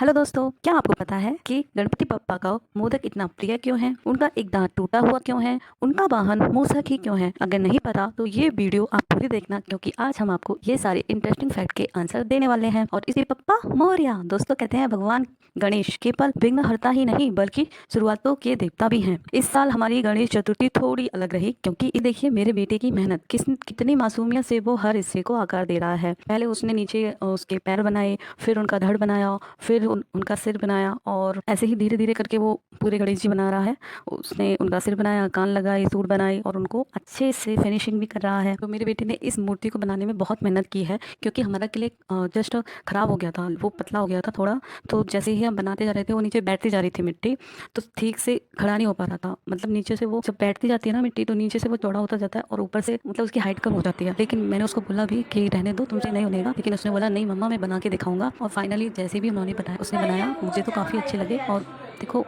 Hello दोस्तों, क्या आपको पता है कि गणपति बप्पा का मोदक इतना प्रिय क्यों है? उनका एक दांत टूटा हुआ क्यों है? उनका वाहन मूसक ही क्यों है? अगर नहीं पता तो ये वीडियो आप पूरी देखना, क्योंकि आज हम आपको ये सारे इंटरेस्टिंग फैक्ट के आंसर देने वाले हैं। और इसी बप्पा मोरया। दोस्तों, कहते हैं भगवान गणेश केवल विघ्न हरता ही नहीं बल्कि शुरुआतों के देवता भी हैं। इस साल हमारी गणेश चतुर्थी थोड़ी अलग रही, क्योंकि ये देखिए मेरे बेटे की मेहनत कितनी मासूमियत से वो हर हिस्से को आकार दे रहा है। पहले उसने नीचे उसके पैर बनाए, फिर उनका धड़ बनाया, फिर उनका सिर बनाया, और ऐसे ही धीरे धीरे करके वो पूरे गणेश जी बना रहा है। उसने उनका सिर बनाया, कान लगाए, सूट बनाई, और उनको अच्छे से फिनिशिंग भी कर रहा है। तो मेरे बेटे ने इस मूर्ति को बनाने में बहुत मेहनत की है, क्योंकि हमारा क्ले जस्ट खराब हो गया था, वो पतला हो गया था थोड़ा। तो जैसे ही हम बनाते जा रहे थे वो नीचे बैठती जा रही थी मिट्टी, तो ठीक से खड़ा नहीं हो पा रहा था। मतलब नीचे से वो जब बैठती जाती है ना मिट्टी, तो नीचे से वो चौड़ा होता जाता है और ऊपर से मतलब उसकी हाइट कम हो जाती है। लेकिन मैंने उसको बोला भी कि रहने दो, तुमसे नहीं होगा। लेकिन उसने बोला नहीं मम्मा, मैं बना के दिखाऊंगा। और फाइनली जैसे भी उन्होंने बनाया, उसने बनाया, मुझे तो काफ़ी अच्छे लगे। और देखो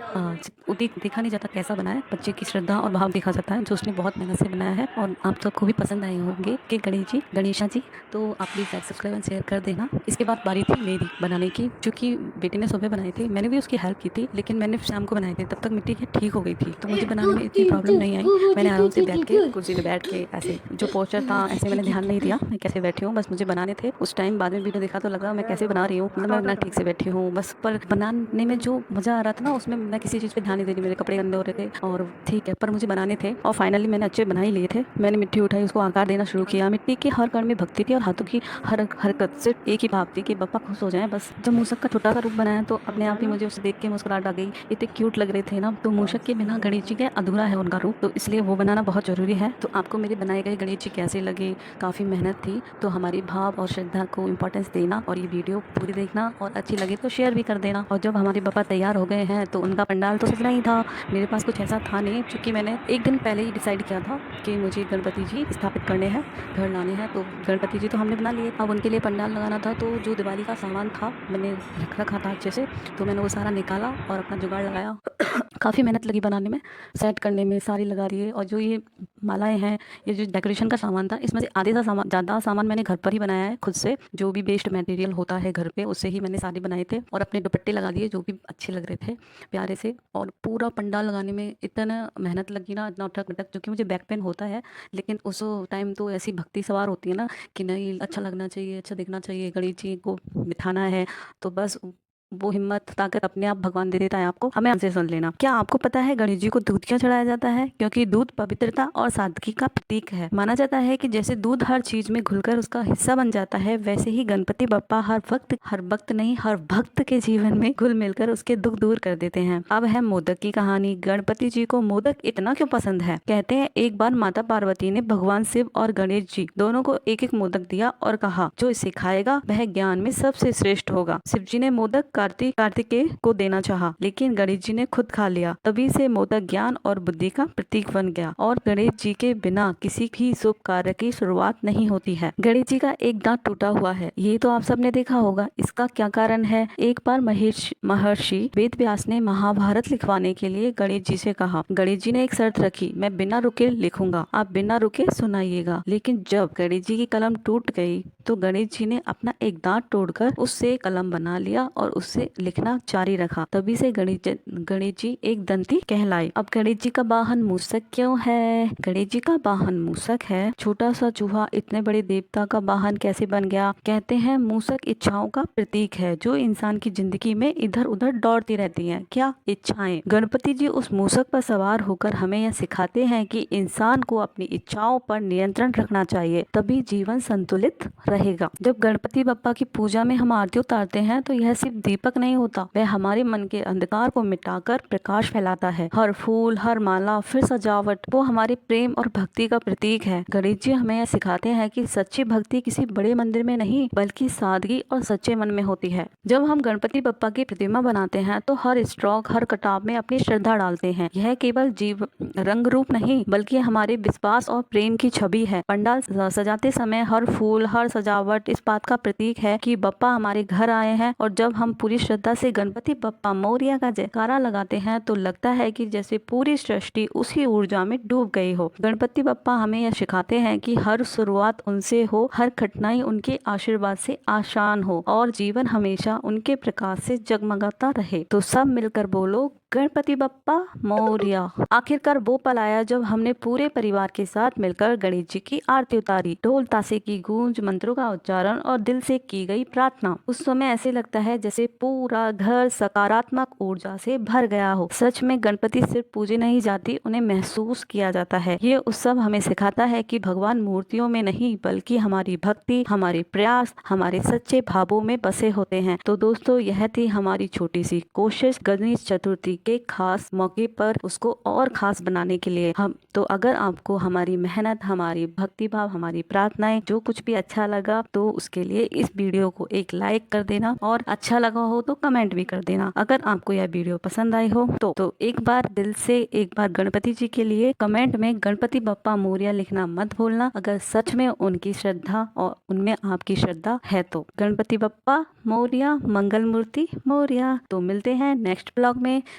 देखा नहीं जाता कैसा बनाया, बच्चे की श्रद्धा और भाव देखा जाता है, जो उसने बहुत मेहनत से बनाया है। और आप सबको भी पसंद आए होंगे कि गणेशा जी। तो आप please like subscribe and share कर देना। इसके बाद बारी थी मेरी बनाने की, क्योंकि बेटे ने सुबह बनाए थे, मैंने भी उसकी हेल्प की थी, लेकिन मैंने शाम को बनाए थे, तब तक मिट्टी की ठीक हो गई थी, तो मुझे बनाने में इतनी प्रॉब्लम नहीं आई। मैंने आराम से बैठ के कुर्सी पे बैठ के ऐसे जो पोस्चर था, ऐसे मैंने ध्यान नहीं दिया मैं कैसे बैठी हूँ, बस मुझे बनाने थे उस टाइम। बाद में वीडियो देखा तो लगा मैं कैसे बना रही हूँ, मतलब मैं ना ठीक से बैठी हूँ बस। पर बनाने में जो मज़ा आ रहा था ना, उसमें मैं किसी चीज़ पे ध्यान नहीं दे रही, मेरे कपड़े गंदे हो रहे थे और ठीक है, पर मुझे बनाने थे। और फाइनली मैंने अच्छे बना ही लिए थे। मैंने मिट्टी उठाई, उसको आकार देना शुरू किया। मिट्टी के हर कण में भक्ति थी और हाथों की हर हरकत सिर्फ एक ही भाव थी कि बप्पा खुश हो जाए बस। जब मूसक का छोटा सा रूप बनाया तो अपने आप ही मुझे उसे देख के मुस्कुराहट आ गई। इतने क्यूट लग रहे थे ना। तो मूसक के बिना गणेश जी के अधूरा है उनका रूप, तो इसलिए वो बनाना बहुत जरूरी है। तो आपको मेरे बनाए गए गणेश जी कैसे लगे? काफ़ी मेहनत थी, तो हमारी भाव और श्रद्धा को इम्पोर्टेंस देना, और ये वीडियो पूरी देखना, और अच्छी लगे तो शेयर भी कर देना। और जब हमारे पापा तैयार हो गए हैं तो उनका पंडाल तो सजना ही था। मेरे पास कुछ ऐसा था नहीं, क्योंकि मैंने एक दिन पहले ही डिसाइड किया था कि मुझे गणपति जी स्थापित करने हैं, घर लाने हैं। तो गणपति जी तो हमने बना लिए, अब उनके लिए पंडाल लगाना था। तो जो दिवाली का सामान था मैंने रख रखा था अच्छे से, तो मैंने वो सारा निकाला और अपना जुगाड़ लगाया। काफ़ी मेहनत लगी बनाने में, सेट करने में, सारी लगा रही है। और जो ये मालाएं हैं, ये जो डेकोरेशन का सामान था, इसमें से आधे सा सामान, ज़्यादा सामान मैंने घर पर ही बनाया है खुद से। जो भी वेस्ट मटेरियल होता है घर पे, उससे ही मैंने सारे बनाए थे। और अपने दुपट्टे लगा दिए जो भी अच्छे लग रहे थे, प्यारे से। और पूरा पंडाल लगाने में इतना मेहनत लगी ना, इतना उठक उठक, क्योंकि मुझे बैक पेन होता है। लेकिन उस टाइम तो ऐसी भक्ति सवार होती है ना कि नहीं, अच्छा लगना चाहिए, अच्छा दिखना चाहिए, गणेश जी को बिठाना है। तो बस वो हिम्मत ताकत अपने आप भगवान दे देता है आपको। हमें हमसे सुन लेना। क्या आपको पता है गणेश जी को दूध क्यों चढ़ाया जाता है? क्योंकि दूध पवित्रता और सादगी का प्रतीक है। माना जाता है कि जैसे दूध हर चीज में घुलकर उसका हिस्सा बन जाता है, वैसे ही गणपति बप्पा हर वक्त नहीं, हर भक्त के जीवन में घुल मिलकर उसके दुख दूर कर देते हैं। अब है मोदक की कहानी। गणपति जी को मोदक इतना क्यों पसंद है? कहते हैं एक बार माता पार्वती ने भगवान शिव और गणेश जी दोनों को एक एक मोदक दिया और कहा, जो इसे खाएगा वह ज्ञान में सबसे श्रेष्ठ होगा। शिव जी ने मोदक कार्तिकेय को देना चाहा, लेकिन गणेश जी ने खुद खा लिया। तभी से मोदक ज्ञान और बुद्धि का प्रतीक बन गया, और गणेश जी के बिना किसी भी शुभ कार्य की शुरुआत नहीं होती है। गणेश जी का एक दांत टूटा हुआ है, ये तो आप सबने देखा होगा। इसका क्या कारण है? एक बार महर्षि वेद व्यास ने महाभारत लिखवाने के लिए गणेश जी से कहा। गणेश जी ने एक शर्त रखी, मैं बिना रुके लिखूंगा, आप बिना रुके सुनाइएगा। लेकिन जब गणेश जी की कलम टूट गई तो गणेश जी ने अपना एक दांत तोड़कर उससे कलम बना लिया और उससे लिखना जारी रखा। तभी से गणेश जी एक दंती कहलाए। अब गणेश जी का वाहन मूसक क्यों है? गणेश जी का वाहन मूसक है। छोटा सा चूहा इतने बड़े देवता का वाहन कैसे बन गया? कहते हैं मूसक इच्छाओं का प्रतीक है, जो इंसान की जिंदगी में इधर उधर दौड़ती रहती हैं। क्या इच्छाएं? गणपति जी उस मूसक पर सवार होकर हमें यह सिखाते हैं कि इंसान को अपनी इच्छाओं पर नियंत्रण रखना चाहिए, तभी जीवन संतुलित रहेगा। जब गणपति बप्पा की पूजा में हम आरती उतारते हैं तो यह सिर्फ दीपक नहीं होता, वह हमारे मन के अंधकार को मिटाकर प्रकाश फैलाता है। हर फूल, हर माला, फिर सजावट, वो हमारे प्रेम और भक्ति का प्रतीक है। गणेश जी हमें यह सिखाते हैं कि सच्ची भक्ति किसी बड़े मंदिर में नहीं, बल्कि सादगी और सच्चे मन में होती है। जब हम गणपति बप्पा की प्रतिमा बनाते हैं तो हर स्ट्रोक, हर कटाव में अपनी श्रद्धा डालते हैं। यह केवल रंग रूप नहीं, बल्कि हमारे विश्वास और प्रेम की छवि है। पंडाल सजाते समय हर फूल, हर सजावट इस बात का प्रतीक है कि बप्पा हमारे घर आए हैं। और जब हम पूरी श्रद्धा से गणपति बप्पा मोरया का जयकारा लगाते हैं तो लगता है कि जैसे पूरी सृष्टि उसी ऊर्जा में डूब गई हो। गणपति बप्पा हमें यह सिखाते हैं कि हर शुरुआत उनसे हो, हर कठिनाई उनके आशीर्वाद से आसान हो और जीवन हमेशा उनके प्रकाश से जगमगाता रहे। तो सब मिलकर बोलो गणपति बप्पा मोरया। आखिरकार वो पल आया जब हमने पूरे परिवार के साथ मिलकर गणेश जी की आरती उतारी। ढोल ताशे की गूंज, मंत्रों का उच्चारण और दिल से की गई प्रार्थना। उस समय ऐसे लगता है जैसे पूरा घर सकारात्मक ऊर्जा से भर गया हो। सच में गणपति सिर्फ पूजे नहीं जाती, उन्हें महसूस किया जाता है। ये उत्सव हमें सिखाता है कि भगवान मूर्तियों में नहीं बल्कि हमारी भक्ति, हमारे प्रयास, हमारे सच्चे भावों में बसे होते हैं। तो दोस्तों, यह थी हमारी छोटी सी कोशिश गणेश चतुर्थी के खास मौके पर उसको और खास बनाने के लिए। हम तो अगर आपको हमारी मेहनत, हमारी भक्ति भाव, हमारी प्रार्थनाएं जो कुछ भी अच्छा लगा तो उसके लिए इस वीडियो को एक लाइक कर देना और अच्छा लगा हो तो कमेंट भी कर देना। अगर आपको यह वीडियो पसंद आई हो तो एक बार दिल से एक बार गणपति जी के लिए कमेंट में गणपति बप्पा मोरया लिखना मत भूलना, अगर सच में उनकी श्रद्धा और उनमें आपकी श्रद्धा है तो। गणपति बप्पा मोरया, मंगल मूर्ति मोरया। तो मिलते हैं नेक्स्ट ब्लॉग में।